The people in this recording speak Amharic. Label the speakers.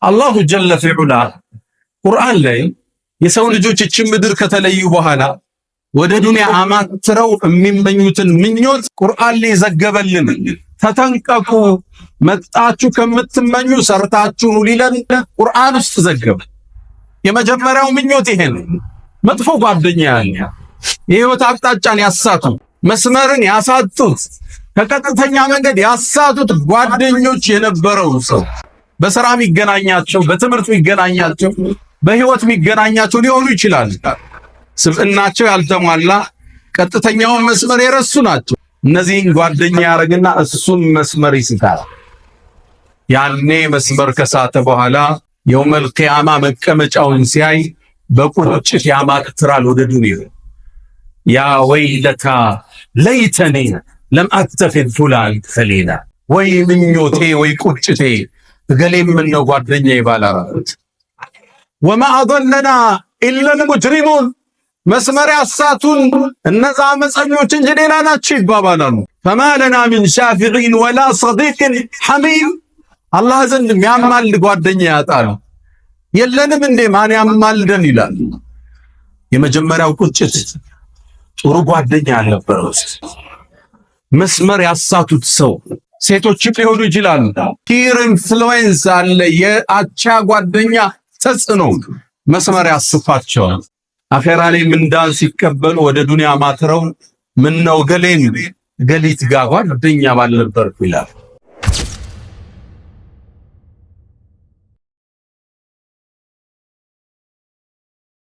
Speaker 1: አላሁ ጀለ ፊዑላ ቁርአን ላይ የሰው ልጆች እችን ምድር ከተለዩ በኋላ ወደ ዱንያ አማትረው የሚመኙትን ምኞት ቁርአን ላይ ዘገበልን። ተጠንቀቁ፣ መጣችሁ ከምትመኙ ሰርታችሁ ሊለን ቁርአን ውስጥ ዘገበ። የመጀመሪያው ምኞት ይሄ ነው። መጥፎ ጓደኛ ያለ የህይወት አቅጣጫን ያሳቱ፣ መስመርን ያሳጡት፣ ከቀጥተኛ መንገድ ያሳቱት ጓደኞች የነበረው ሰው በሥራ የሚገናኛቸው፣ በትምህርት የሚገናኛቸው፣ በህይወት የሚገናኛቸው ሊሆኑ ይችላል። ስብዕናቸው ያልተሟላ ቀጥተኛውን መስመር የረሱ ናቸው። እነዚህን ጓደኛ ያረግና እሱም መስመር ይስታል። ያኔ መስመር ከሳተ በኋላ የውመል ቂያማ መቀመጫውን ሲያይ በቁጭት ያማትራል ወደ ዱንያ። ያ ወይለታ ለይተኒ ለም አተኺዝ ፉላን ኸሊላ፣ ወይ ምኞቴ ወይ ቁጭቴ እገሌም ምነው ጓደኛ ይባላራት። ወማ አضለና ኢላ ልሙጅሪሙን፣ መስመር ያሳቱን እነዛ አመፀኞች እንጂ ሌላ ናቸው ይባባላሉ። ፈማ ለና ሚን ሻፊዒን ወላ ሰዲቅን ሐሚም፣ አላህ ዘንድ የሚያማልድ ጓደኛ ያጣሉ። የለንም እንዴ ማን ያማልደን ይላል። የመጀመሪያው ቁጭት ጥሩ ጓደኛ ያልነበረው መስመር ያሳቱት ሰው ሴቶችም ሊሆኑ ይችላሉ። ፒር ኢንፍሉዌንስ አለ፣ የአቻ ጓደኛ ተጽዕኖ መስመር ያስፋቸዋል። አኼራ ላይ ምንዳን ሲቀበሉ ወደ ዱንያ ማትረው ምነው ገሌን ገሊት ጋር ጓደኛ ባልነበርኩ ይላል።